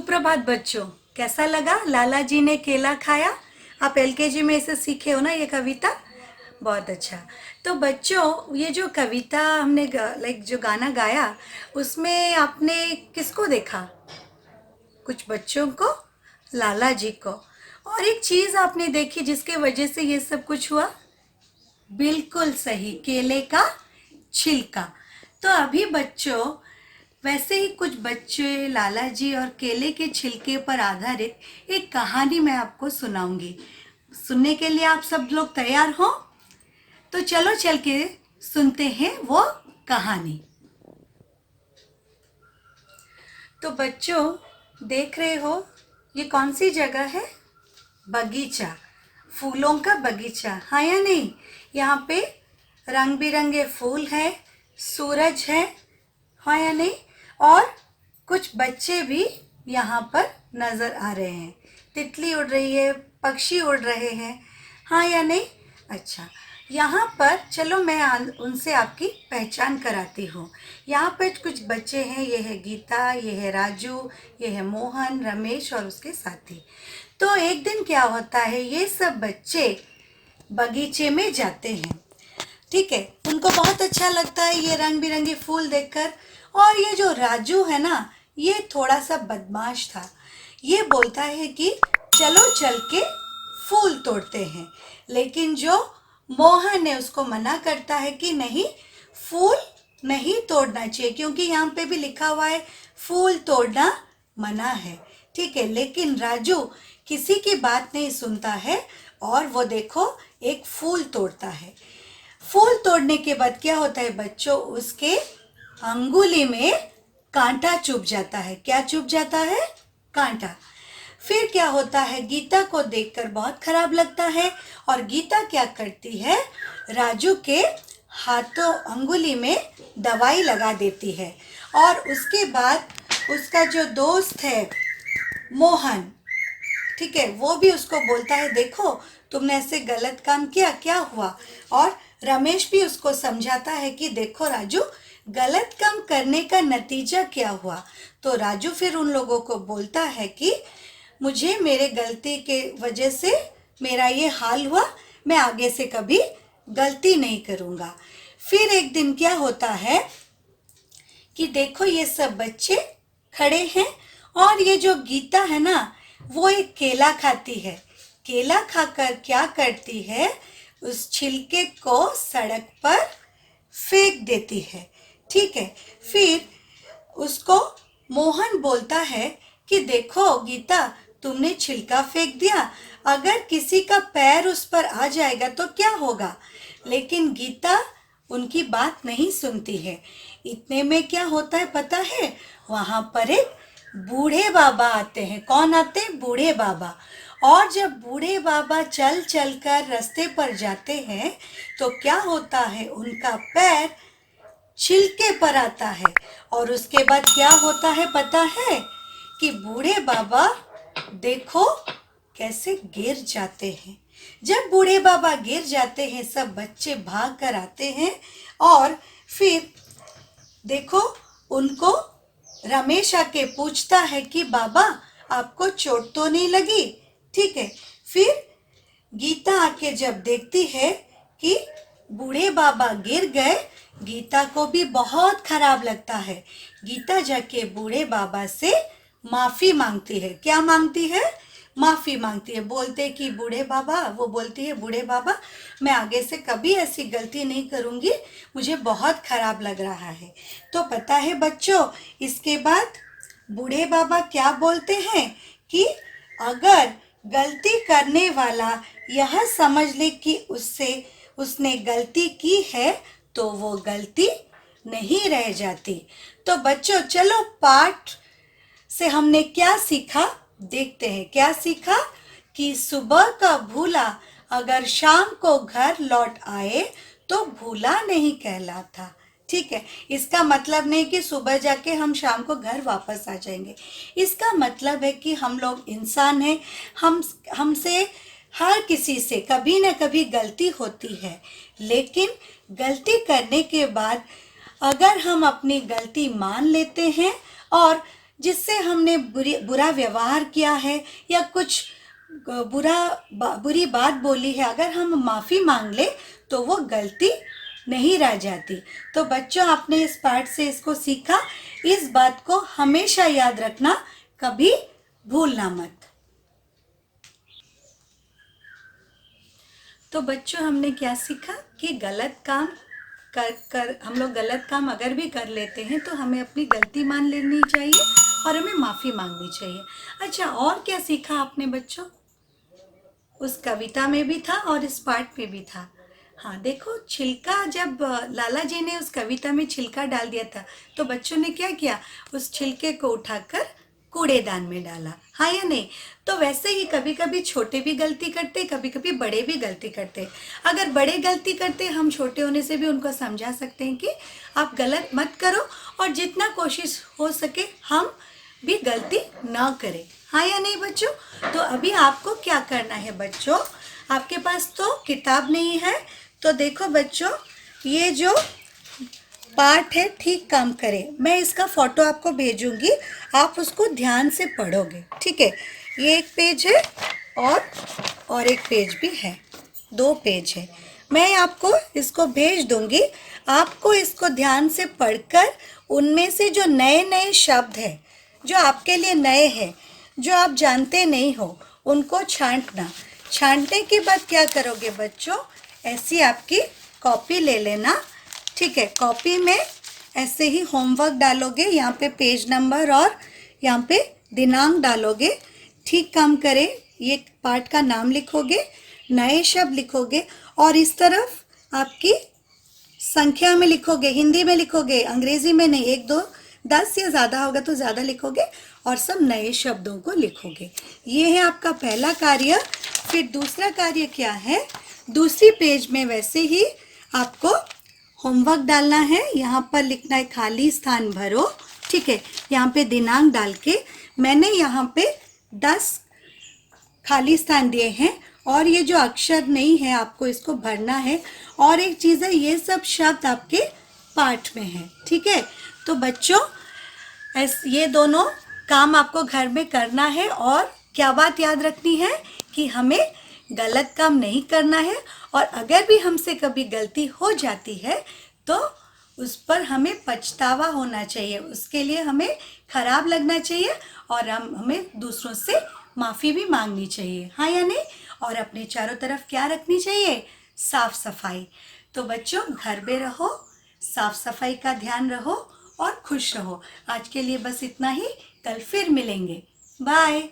सुप्रभात बच्चों। कैसा लगा लाला जी ने केला खाया? आप एलकेजी में इसे सीखे हो ना, ये कविता। बहुत अच्छा। तो बच्चों, ये जो कविता हमने जो गाना गाया, उसमें आपने किसको देखा? कुछ बच्चों को, लाला जी को। और एक चीज आपने देखी जिसके वजह से ये सब कुछ हुआ। बिल्कुल सही, केले का छिलका। तो अभी बच्चों, वैसे ही कुछ बच्चे लाला जी और केले के छिलके पर आधारित एक कहानी मैं आपको सुनाऊंगी। सुनने के लिए आप सब लोग तैयार हो? तो चलो चल के सुनते हैं वो कहानी। तो बच्चों, देख रहे हो ये कौन सी जगह है? बगीचा, फूलों का बगीचा, हाँ या नहीं? यहाँ पे रंग बिरंगे फूल है, सूरज है, हाँ या नहीं? और कुछ बच्चे भी यहाँ पर नजर आ रहे हैं। तितली उड़ रही है, पक्षी उड़ रहे हैं, हाँ या नहीं? अच्छा, यहाँ पर चलो मैं उनसे आपकी पहचान कराती हूँ। यहाँ पर कुछ बच्चे हैं, ये है गीता, ये है राजू, ये है मोहन, रमेश और उसके साथी। तो एक दिन क्या होता है, ये सब बच्चे बगीचे में जाते हैं। ठीक है, उनको बहुत अच्छा लगता है ये रंग बिरंगे फूल देखकर। और ये जो राजू है ना, ये थोड़ा सा बदमाश था। ये बोलता है कि चलो चल के फूल तोड़ते हैं, लेकिन जो मोहन है उसको मना करता है कि नहीं, फूल नहीं तोड़ना चाहिए, क्योंकि यहाँ पे भी लिखा हुआ है फूल तोड़ना मना है। ठीक है, लेकिन राजू किसी की बात नहीं सुनता है और वो देखो एक फूल तोड़ता है। फूल तोड़ने के बाद क्या होता है बच्चों, उसके अंगुली में कांटा चुभ जाता है। क्या चुभ जाता है? कांटा। फिर क्या होता है, गीता को देखकर बहुत खराब लगता है और गीता क्या करती है, राजू के हाथों अंगुली में दवाई लगा देती है। और उसके बाद उसका जो दोस्त है मोहन, ठीक है, वो भी उसको बोलता है देखो तुमने ऐसे गलत काम किया, क्या हुआ? और रमेश भी उसको समझाता है कि देखो राजू, गलत काम करने का नतीजा क्या हुआ। तो राजू फिर उन लोगों को बोलता है कि मुझे मेरे गलती के वजह से मेरा ये हाल हुआ, मैं आगे से कभी गलती नहीं करूँगा। फिर एक दिन क्या होता है कि देखो ये सब बच्चे खड़े हैं और ये जो गीता है ना, वो एक केला खाती है। केला खाकर क्या करती है, उस छिलके को सड़क पर फेंक देती है। ठीक है, फिर उसको मोहन बोलता है कि देखो गीता, तुमने छिलका फेंक दिया, अगर किसी का पैर उस पर आ जाएगा तो क्या होगा? लेकिन गीता उनकी बात नहीं सुनती है। इतने में क्या होता है पता है, वहां पर एक बूढ़े बाबा आते हैं। कौन आते हैं? बूढ़े बाबा। और जब बूढ़े बाबा चल चल कर रास्ते पर जाते हैं तो क्या होता है, उनका पैर छिलके पर आता है। और उसके बाद क्या होता है पता है, कि बूढ़े बाबा देखो कैसे गिर जाते हैं। जब बूढ़े बाबा गिर जाते हैं, सब बच्चे भाग कर आते हैं और फिर देखो उनको रमेश आके पूछता है कि बाबा आपको चोट तो नहीं लगी? ठीक है, फिर गीता आके जब देखती है कि बूढ़े बाबा गिर गए, गीता को भी बहुत खराब लगता है। गीता जाके बूढ़े बाबा से माफी मांगती है। क्या मांगती है? माफी मांगती है। बोलते कि बूढ़े बाबा, वो बोलती है बूढ़े बाबा, मैं आगे से कभी ऐसी गलती नहीं करूंगी, मुझे बहुत खराब लग रहा है। तो पता है बच्चों, इसके बाद बूढ़े बाबा क्या बोलते हैं कि अगर गलती करने वाला यह समझ ले कि उसने गलती की है तो वो गलती नहीं रह जाती। तो बच्चों चलो, पाठ से हमने क्या सीखा देखते हैं। क्या सीखा? कि सुबह का भूला अगर शाम को घर लौट आए तो भूला नहीं कहलाता। ठीक है, इसका मतलब नहीं कि सुबह जाके हम शाम को घर वापस आ जाएंगे। इसका मतलब है कि हम लोग इंसान हैं, हमसे हर किसी से कभी ना कभी गलती होती है, लेकिन गलती करने के बाद अगर हम अपनी गलती मान लेते हैं और जिससे हमने बुरा व्यवहार किया है या कुछ बुरी बात बोली है, अगर हम माफ़ी मांग ले तो वो गलती नहीं रह जाती। तो बच्चों, आपने इस पाठ से इसको सीखा। इस बात को हमेशा याद रखना, कभी भूलना मत। तो बच्चों, हमने क्या सीखा कि गलत काम कर हम लोग गलत काम अगर भी कर लेते हैं तो हमें अपनी गलती मान लेनी चाहिए और हमें माफ़ी मांगनी चाहिए। अच्छा, और क्या सीखा आपने बच्चों? उस कविता में भी था और इस पाठ में भी था। हाँ, देखो, छिलका जब लाला जी ने उस कविता में छिलका डाल दिया था तो बच्चों ने क्या किया? उस छिलके को उठाकर कूड़ेदान में डाला, हाँ या नहीं? तो वैसे ही कभी कभी छोटे भी गलती करते, कभी कभी बड़े भी गलती करते। अगर बड़े गलती करते, हम छोटे होने से भी उनको समझा सकते हैं कि आप गलत मत करो और जितना कोशिश हो सके हम भी गलती ना करें, हाँ या नहीं बच्चों? तो अभी आपको क्या करना है बच्चों? आपके पास तो किताब नहीं है, तो देखो बच्चों, ये जो पाठ है ठीक काम करे, मैं इसका फोटो आपको भेजूंगी, आप उसको ध्यान से पढ़ोगे, ठीक है? ये एक पेज है और एक पेज भी है, 2 पेज है। मैं आपको इसको भेज दूंगी, आपको इसको ध्यान से पढ़कर उनमें से जो नए नए शब्द हैं, जो आपके लिए नए हैं, जो आप जानते नहीं हो, उनको छांटना। छांटने के बाद क्या करोगे बच्चों? ऐसी आपकी कॉपी ले लेना, ठीक है? कॉपी में ऐसे ही होमवर्क डालोगे, यहाँ पे पेज नंबर और यहाँ पे दिनांक डालोगे। ठीक काम करे, ये पाठ का नाम लिखोगे, नए शब्द लिखोगे और इस तरफ आपकी संख्या में लिखोगे, हिंदी में लिखोगे, अंग्रेजी में नहीं। 1 2 10 या ज़्यादा होगा तो ज़्यादा लिखोगे और सब नए शब्दों को लिखोगे। ये है आपका पहला कार्य। फिर दूसरा कार्य क्या है? दूसरी पेज में वैसे ही आपको होमवर्क डालना है। यहाँ पर लिखना है खाली स्थान भरो, ठीक है? यहाँ पे दिनांक डाल के मैंने यहाँ पे 10 खाली स्थान दिए हैं और ये जो अक्षर नहीं है आपको इसको भरना है। और एक चीज़ है, ये सब शब्द आपके पाठ में है, ठीक है? तो बच्चों, ये दोनों काम आपको घर में करना है और क्या बात याद रखनी है कि हमें गलत काम नहीं करना है और अगर भी हमसे कभी गलती हो जाती है तो उस पर हमें पछतावा होना चाहिए, उसके लिए हमें खराब लगना चाहिए और हमें दूसरों से माफ़ी भी मांगनी चाहिए, हाँ या नहीं? और अपने चारों तरफ क्या रखनी चाहिए? साफ सफाई। तो बच्चों, घर में रहो, साफ सफाई का ध्यान रहो और खुश रहो। आज के लिए बस इतना ही, कल फिर मिलेंगे। बाय।